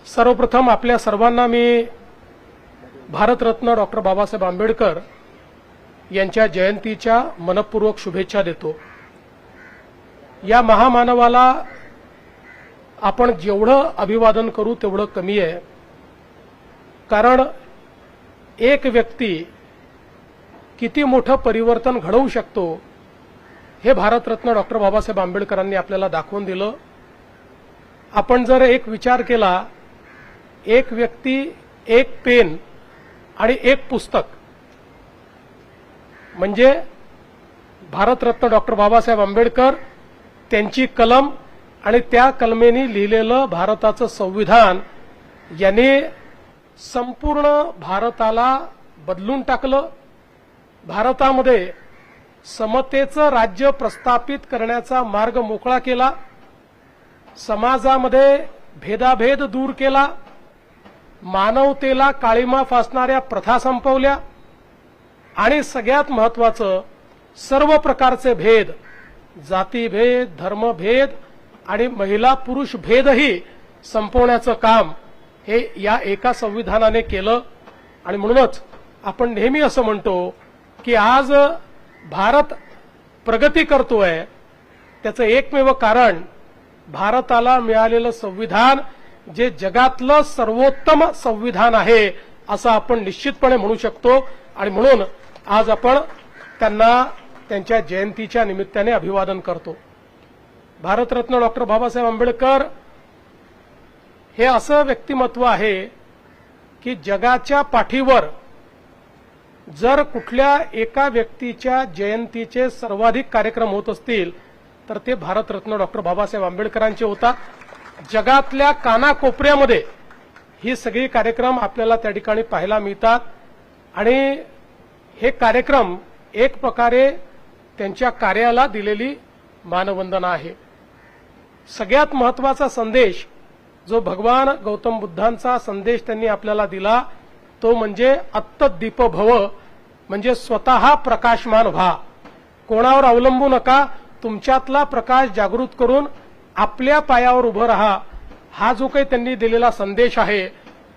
सर्वप्रथम आपल्या सर्वांना मी भारतरत्न डॉक्टर बाबासाहेब आंबेडकर यांच्या जयंतीच्या मनपूर्वक शुभेच्छा देतो। या महामानवाला आपण जेवढं अभिवादन करू तेवढं कमी आहे, कारण एक व्यक्ती किती मोठं परिवर्तन घडवू शकतो हे भारतरत्न डॉक्टर बाबासाहेब आंबेडकरांनी आपल्याला दाखवून दिलं। आपण जर एक विचार केला, एक व्यक्ती, एक पेन आणि एक पुस्तक म्हणजे भारतरत्न डॉक्टर बाबासाहेब आंबेडकर, त्यांची कलम आणि त्या कलमेने लिहिलेलं भारताचं संविधान याने संपूर्ण भारताला बदलून टाकलं। भारतामध्ये समतेचं राज्य प्रस्थापित करण्याचा मार्ग मोकळा केला, समाजामध्ये भेदाभेद दूर केला, मानवतेला काळिमा फासणाऱ्या प्रथा संपवल्या आणि सगळ्यात महत्त्वाचं सर्व प्रकारचे भेद, जातीभेद, धर्मभेद आणि महिला पुरुष भेदही संपवण्याचं काम हे या एका संविधानाने केलं। आणि म्हणूनच आपण नेहमी असं म्हणतो की आज भारत प्रगती करतोय, त्याचं एकमेव कारण भारताला मिळालेलं संविधान जे जगातलं सर्वोत्तम संविधान आहे असं आपण निश्चितपणे म्हणू शकतो। आणि म्हणून आज आपण त्यांना त्यांच्या जयंतीच्या निमित्ताने अभिवादन करतो। भारतरत्न डॉक्टर बाबासाहेब आंबेडकर हे असं व्यक्तिमत्व आहे की जगाच्या पाठीवर जर कुठल्या एका व्यक्तीच्या जयंतीचे सर्वाधिक कार्यक्रम होत असतील तर ते भारतरत्न डॉक्टर बाबासाहेब आंबेडकरांचे होतात। जगातल्या कानाकोपऱ्यामध्ये ही सगळी कार्यक्रम आपल्याला त्या ठिकाणी पाहायला मिळतात आणि हे कार्यक्रम एक प्रकारे त्यांच्या कार्याला दिलेली मानवंदना आहे। सगळ्यात महत्त्वाचा संदेश जो भगवान गौतम बुद्धांचा संदेश त्यांनी आपल्याला दिला तो म्हणजे अत्तदीप भव, म्हणजे स्वतः प्रकाशमान व्हा, कोणावर अवलंबू नका, तुमच्यातला प्रकाश जागृत करून आपल्या पायावर उभं राहा। हा जो काही त्यांनी दिलेला संदेश आहे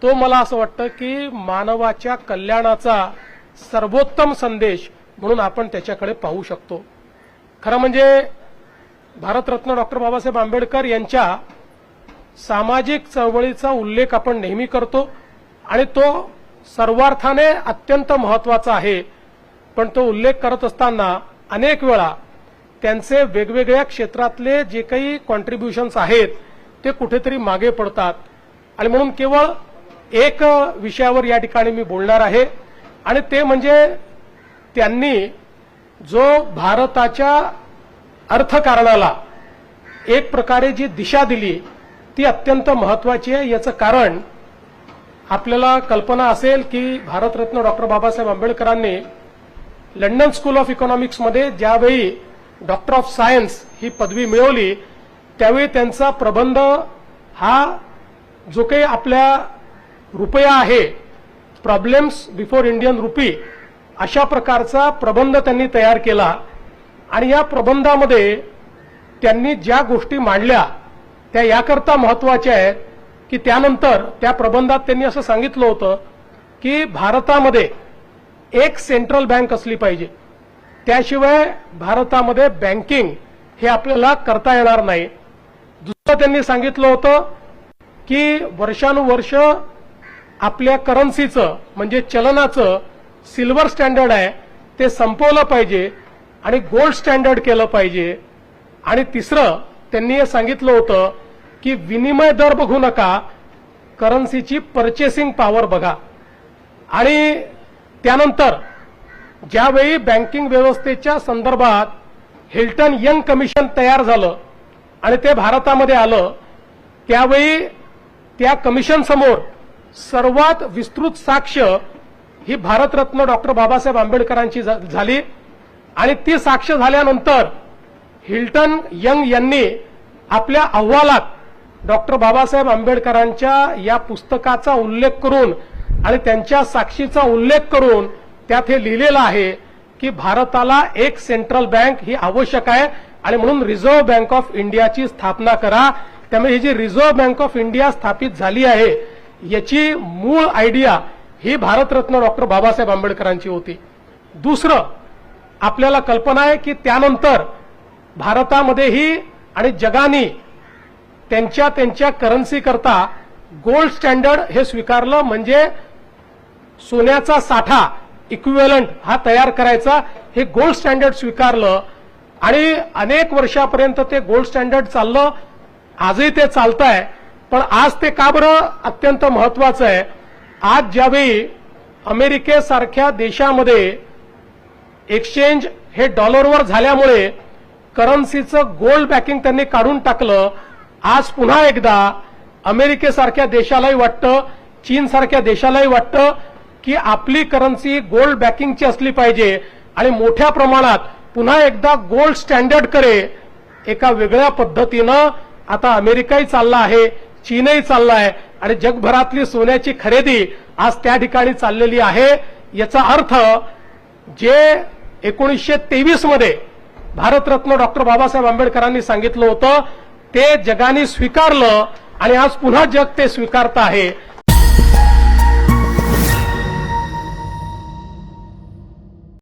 तो मला असं वाटतं की मानवाच्या कल्याणाचा सर्वोत्तम संदेश म्हणून आपण त्याच्याकडे पाहू शकतो। खरं म्हणजे भारतरत्न डॉक्टर बाबासाहेब आंबेडकर यांच्या सामाजिक चळवळीचा उल्लेख आपण नेहमी करतो आणि तो सर्वार्थाने अत्यंत महत्त्वाचा आहे, पण तो उल्लेख करत असताना अनेक वेळा त्यांचे वेगवेगळ्या क्षेत्रातले जे काही कॉन्ट्रीब्युशन्स आहेत ते कुठेतरी मागे पडतात। आणि म्हणून केवळ एक विषयावर या ठिकाणी मी बोलणार आहे आणि ते म्हणजे त्यांनी जो भारताच्या अर्थकारणाला एक प्रकारे जी दिशा दिली ती अत्यंत महत्त्वाची आहे। याचं कारण आपल्याला कल्पना असेल की भारतरत्न डॉक्टर बाबासाहेब आंबेडकरांनी लंडन स्कूल ऑफ इकॉनॉमिक्समध्ये ज्यावेळी डॉक्टर ऑफ सायन्स ही पदवी मिळवली त्यावेळी त्यांचा प्रबंध हा जो काही आपल्या रुपया आहे, प्रॉब्लेम्स बिफोर इंडियन रुपी, अशा प्रकारचा प्रबंध त्यांनी तयार केला। आणि या प्रबंधामध्ये त्यांनी ज्या गोष्टी मांडल्या त्या याकरता महत्त्वाच्या आहेत की त्यानंतर त्या प्रबंधात त्यांनी असं सांगितलं होतं की भारतामध्ये एक सेंट्रल बँक असली पाहिजे, त्याशिवाय भारतामध्ये बँकिंग हे आपल्याला करता येणार नाही। दुसरं त्यांनी सांगितलं होतं की वर्षानुवर्ष आपल्या करन्सीचं म्हणजे चलनाचं सिल्वर स्टँडर्ड आहे ते संपवलं पाहिजे आणि गोल्ड स्टँडर्ड केलं पाहिजे। आणि तिसरं त्यांनी हे सांगितलं होतं की विनिमय दर बघू नका, करन्सीची पर्चेसिंग पॉवर बघा। आणि त्यानंतर ज्यावेळी बँकिंग व्यवस्थेच्या संदर्भात हिल्टन यंग कमिशन तयार झालं आणि ते भारतामध्ये आलं त्यावेळी त्या कमिशन समोर सर्वात विस्तृत साक्ष ही भारतरत्न डॉक्टर बाबासाहेब आंबेडकरांची झाली। आणि ती साक्ष झाल्यानंतर हिल्टन यंग यांनी आपल्या अहवालात डॉक्टर बाबासाहेब आंबेडकरांच्या या पुस्तकाचा उल्लेख करून आणि त्यांच्या साक्षीचा उल्लेख करून त्यात हे लिहिलेलं आहे की भारताला एक सेंट्रल बँक ही आवश्यक आहे आणि म्हणून रिझर्व्ह बँक ऑफ इंडियाची स्थापना करा। त्यामुळे ही जी रिझर्व्ह बँक ऑफ इंडिया स्थापित झाली आहे याची मूळ आयडिया ही भारतरत्न डॉक्टर बाबासाहेब आंबेडकरांची होती. दुसरं आपल्याला कल्पना आहे की त्यानंतर भारतामध्येही आणि जगाने त्यांच्या करन्सी करता गोल्ड स्टँडर्ड हे स्वीकारलं. म्हणजे सोन्याचा साठा इक्विव्हॅलंट हा तयार करायचा हे गोल्ड स्टँडर्ड स्वीकारलं आणि अनेक वर्षापर्यंत ते गोल्ड स्टँडर्ड चाललं. आजही ते चालत आहे. पण आज ते का बरं अत्यंत महत्वाचं आहे? आज ज्यावेळी अमेरिकेसारख्या देशामध्ये एक्सचेंज हे डॉलरवर झाल्यामुळे करन्सीचं गोल्ड बॅकिंग त्यांनी काढून टाकलं. आज पुन्हा एकदा अमेरिकेसारख्या देशालाही वाटतं, चीनसारख्या देशालाही वाटतं की आपली करन्सी गोल्ड बॅकिंगची असली पाहिजे आणि मोठ्या प्रमाणात पुन्हा एकदा गोल्ड स्टँडर्डकडे एका वेगळ्या पद्धतीनं आता अमेरिकाही चालला आहे, चीनही चालला आहे आणि जगभरातली सोन्याची खरेदी आज त्या ठिकाणी चाललेली आहे. याचा अर्थ जे 1923 मध्ये भारतरत्न डॉक्टर बाबासाहेब आंबेडकरांनी सांगितलं होतं ते जगाने स्वीकारलं आणि आज पुन्हा जग ते स्वीकारत आहे.